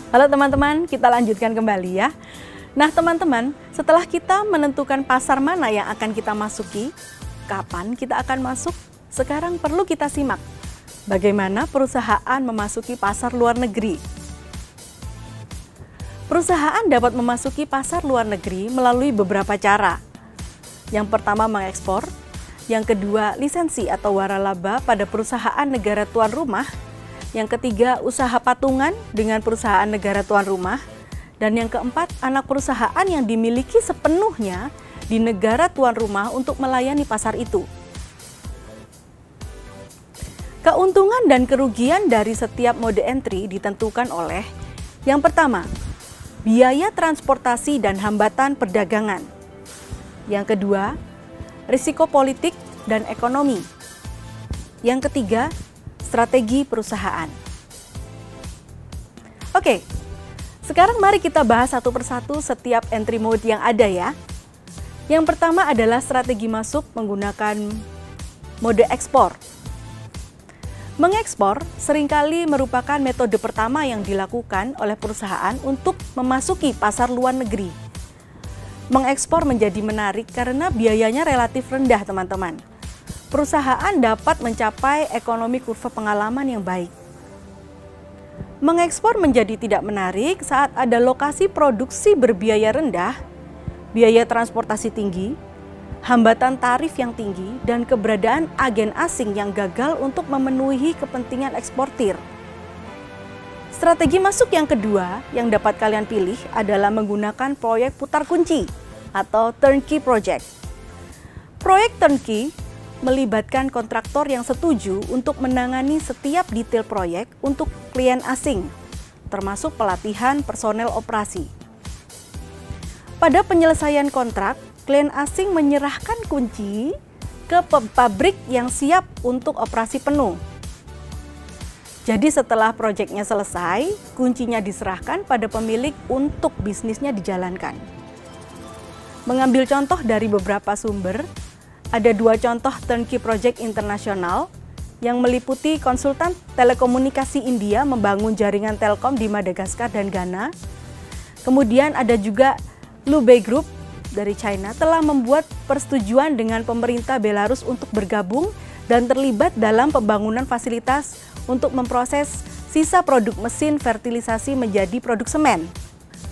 Halo teman-teman, kita lanjutkan kembali ya. Nah teman-teman, setelah kita menentukan pasar mana yang akan kita masuki, kapan kita akan masuk, sekarang perlu kita simak bagaimana perusahaan memasuki pasar luar negeri. Perusahaan dapat memasuki pasar luar negeri melalui beberapa cara. Yang pertama mengekspor, yang kedua lisensi atau waralaba pada perusahaan negara tuan rumah, yang ketiga, usaha patungan dengan perusahaan negara tuan rumah. Dan yang keempat, anak perusahaan yang dimiliki sepenuhnya di negara tuan rumah untuk melayani pasar itu. Keuntungan dan kerugian dari setiap mode entry ditentukan oleh yang pertama, biaya transportasi dan hambatan perdagangan. Yang kedua, risiko politik dan ekonomi. Yang ketiga, strategi perusahaan. Oke, sekarang mari kita bahas satu persatu setiap entry mode yang ada ya. Yang pertama adalah strategi masuk menggunakan mode ekspor. Mengekspor seringkali merupakan metode pertama yang dilakukan oleh perusahaan untuk memasuki pasar luar negeri. Mengekspor menjadi menarik karena biayanya relatif rendah teman-teman. Perusahaan dapat mencapai ekonomi kurva pengalaman yang baik. Mengekspor menjadi tidak menarik saat ada lokasi produksi berbiaya rendah, biaya transportasi tinggi, hambatan tarif yang tinggi, dan keberadaan agen asing yang gagal untuk memenuhi kepentingan eksportir. Strategi masuk yang kedua yang dapat kalian pilih adalah menggunakan proyek putar kunci atau turnkey project. Proyek turnkey melibatkan kontraktor yang setuju untuk menangani setiap detail proyek untuk klien asing, termasuk pelatihan personel operasi. Pada penyelesaian kontrak, klien asing menyerahkan kunci ke pabrik yang siap untuk operasi penuh. Jadi setelah proyeknya selesai, kuncinya diserahkan pada pemilik untuk bisnisnya dijalankan. Mengambil contoh dari beberapa sumber, ada dua contoh turnkey project internasional yang meliputi konsultan telekomunikasi India membangun jaringan telkom di Madagaskar dan Ghana. Kemudian ada juga Lubei Group dari China telah membuat persetujuan dengan pemerintah Belarus untuk bergabung dan terlibat dalam pembangunan fasilitas untuk memproses sisa produk mesin fertilisasi menjadi produk semen.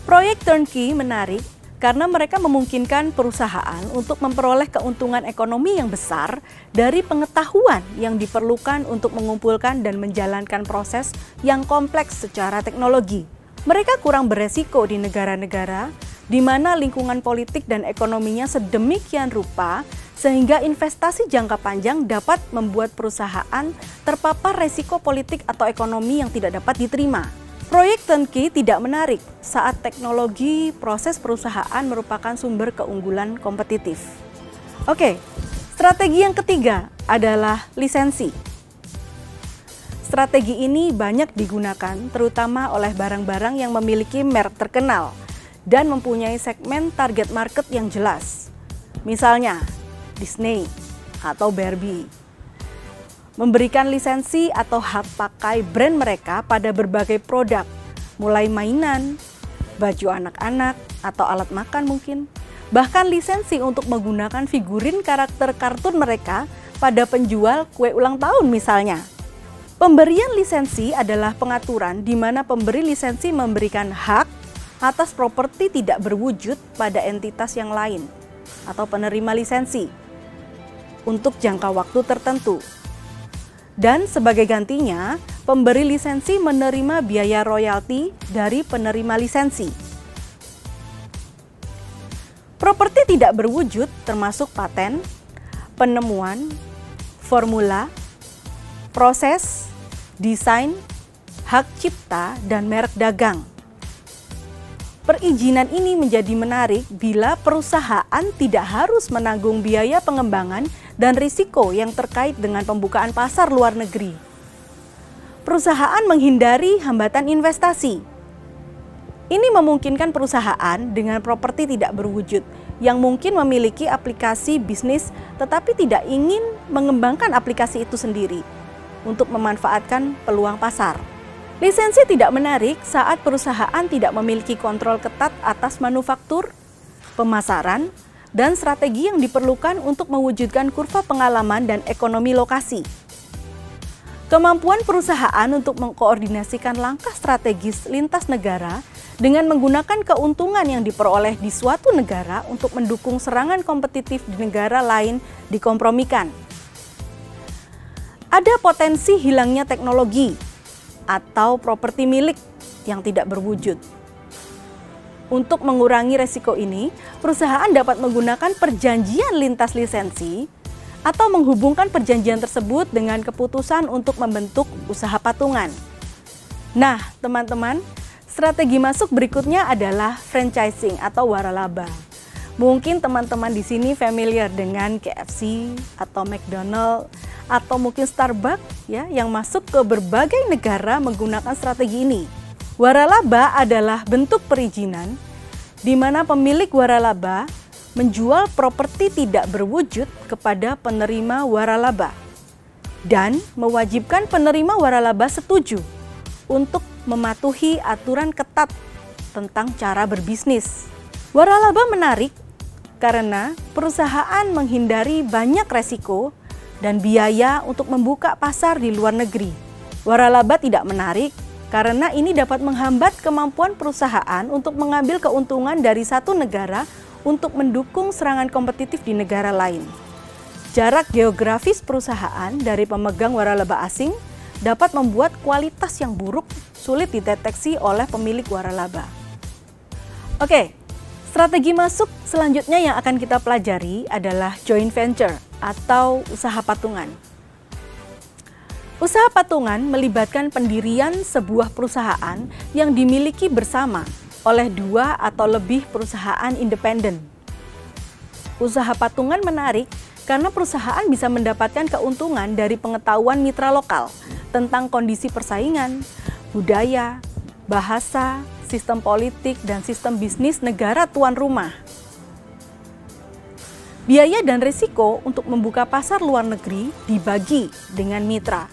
Proyek turnkey menarik karena mereka memungkinkan perusahaan untuk memperoleh keuntungan ekonomi yang besar dari pengetahuan yang diperlukan untuk mengumpulkan dan menjalankan proses yang kompleks secara teknologi. Mereka kurang beresiko di negara-negara di mana lingkungan politik dan ekonominya sedemikian rupa sehingga investasi jangka panjang dapat membuat perusahaan terpapar resiko politik atau ekonomi yang tidak dapat diterima. Proyek turnkey tidak menarik saat teknologi proses perusahaan merupakan sumber keunggulan kompetitif. Oke, strategi yang ketiga adalah lisensi. Strategi ini banyak digunakan terutama oleh barang-barang yang memiliki merek terkenal dan mempunyai segmen target market yang jelas. Misalnya, Disney atau Barbie. Memberikan lisensi atau hak pakai brand mereka pada berbagai produk, mulai mainan, baju anak-anak, atau alat makan mungkin. Bahkan lisensi untuk menggunakan figurin karakter kartun mereka pada penjual kue ulang tahun misalnya. Pemberian lisensi adalah pengaturan di mana pemberi lisensi memberikan hak atas properti tidak berwujud pada entitas yang lain atau penerima lisensi untuk jangka waktu tertentu. Dan sebagai gantinya, pemberi lisensi menerima biaya royalti dari penerima lisensi. Properti tidak berwujud termasuk paten, penemuan, formula, proses, desain, hak cipta, dan merek dagang. Perizinan ini menjadi menarik bila perusahaan tidak harus menanggung biaya pengembangan dan risiko yang terkait dengan pembukaan pasar luar negeri. Perusahaan menghindari hambatan investasi. Ini memungkinkan perusahaan dengan properti tidak berwujud yang mungkin memiliki aplikasi bisnis tetapi tidak ingin mengembangkan aplikasi itu sendiri untuk memanfaatkan peluang pasar. Lisensi tidak menarik saat perusahaan tidak memiliki kontrol ketat atas manufaktur, pemasaran, dan strategi yang diperlukan untuk mewujudkan kurva pengalaman dan ekonomi lokasi. Kemampuan perusahaan untuk mengkoordinasikan langkah strategis lintas negara dengan menggunakan keuntungan yang diperoleh di suatu negara untuk mendukung serangan kompetitif di negara lain dikompromikan. Ada potensi hilangnya teknologi atau properti milik yang tidak berwujud. Untuk mengurangi resiko ini, perusahaan dapat menggunakan perjanjian lintas lisensi atau menghubungkan perjanjian tersebut dengan keputusan untuk membentuk usaha patungan. Nah, teman-teman, strategi masuk berikutnya adalah franchising atau waralaba. Mungkin teman-teman di sini familiar dengan KFC atau McDonald atau mungkin Starbucks ya yang masuk ke berbagai negara menggunakan strategi ini. Waralaba adalah bentuk perizinan di mana pemilik waralaba menjual properti tidak berwujud kepada penerima waralaba dan mewajibkan penerima waralaba setuju untuk mematuhi aturan ketat tentang cara berbisnis. Waralaba menarik karena perusahaan menghindari banyak resiko dan biaya untuk membuka pasar di luar negeri. Waralaba tidak menarik karena ini dapat menghambat kemampuan perusahaan untuk mengambil keuntungan dari satu negara untuk mendukung serangan kompetitif di negara lain. Jarak geografis perusahaan dari pemegang waralaba asing dapat membuat kualitas yang buruk sulit dideteksi oleh pemilik waralaba. Oke, strategi masuk selanjutnya yang akan kita pelajari adalah joint venture atau usaha patungan. Usaha patungan melibatkan pendirian sebuah perusahaan yang dimiliki bersama oleh dua atau lebih perusahaan independen. Usaha patungan menarik karena perusahaan bisa mendapatkan keuntungan dari pengetahuan mitra lokal tentang kondisi persaingan, budaya, bahasa, sistem politik, dan sistem bisnis negara tuan rumah. Biaya dan risiko untuk membuka pasar luar negeri dibagi dengan mitra.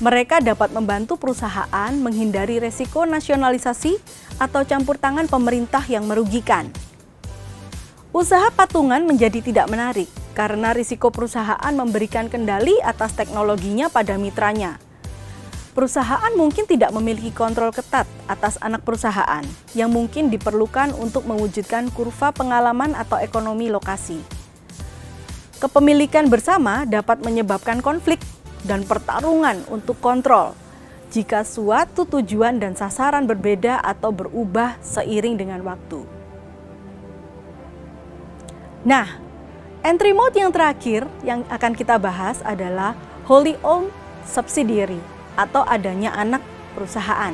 Mereka dapat membantu perusahaan menghindari risiko nasionalisasi atau campur tangan pemerintah yang merugikan. Usaha patungan menjadi tidak menarik karena risiko perusahaan memberikan kendali atas teknologinya pada mitranya. Perusahaan mungkin tidak memiliki kontrol ketat atas anak perusahaan yang mungkin diperlukan untuk mewujudkan kurva pengalaman atau ekonomi lokasi. Kepemilikan bersama dapat menyebabkan konflik dan pertarungan untuk kontrol jika suatu tujuan dan sasaran berbeda atau berubah seiring dengan waktu. Nah, entry mode yang terakhir yang akan kita bahas adalah wholly owned subsidiary atau adanya anak perusahaan.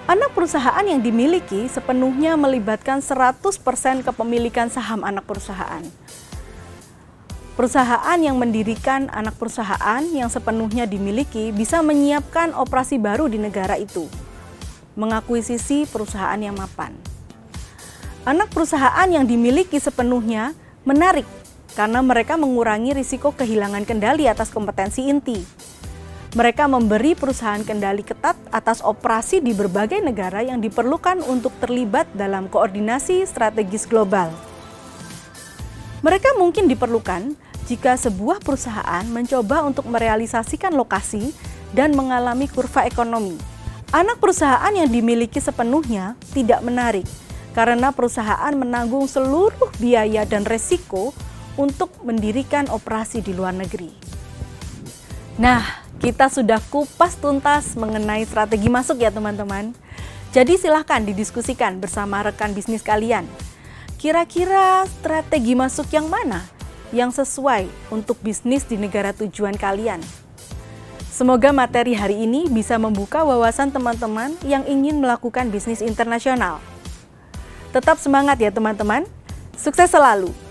Anak perusahaan yang dimiliki sepenuhnya melibatkan 100% kepemilikan saham anak perusahaan. Perusahaan yang mendirikan anak perusahaan yang sepenuhnya dimiliki bisa menyiapkan operasi baru di negara itu, mengakuisisi perusahaan yang mapan. Anak perusahaan yang dimiliki sepenuhnya menarik karena mereka mengurangi risiko kehilangan kendali atas kompetensi inti. Mereka memberi perusahaan kendali ketat atas operasi di berbagai negara yang diperlukan untuk terlibat dalam koordinasi strategis global. Mereka mungkin diperlukan jika sebuah perusahaan mencoba untuk merealisasikan lokasi dan mengalami kurva ekonomi. Anak perusahaan yang dimiliki sepenuhnya tidak menarik karena perusahaan menanggung seluruh biaya dan resiko untuk mendirikan operasi di luar negeri. Nah, kita sudah kupas tuntas mengenai strategi masuk ya teman-teman. Jadi silahkan didiskusikan bersama rekan bisnis kalian. Kira-kira strategi masuk yang mana yang sesuai untuk bisnis di negara tujuan kalian? Semoga materi hari ini bisa membuka wawasan teman-teman yang ingin melakukan bisnis internasional. Tetap semangat ya teman-teman. Sukses selalu.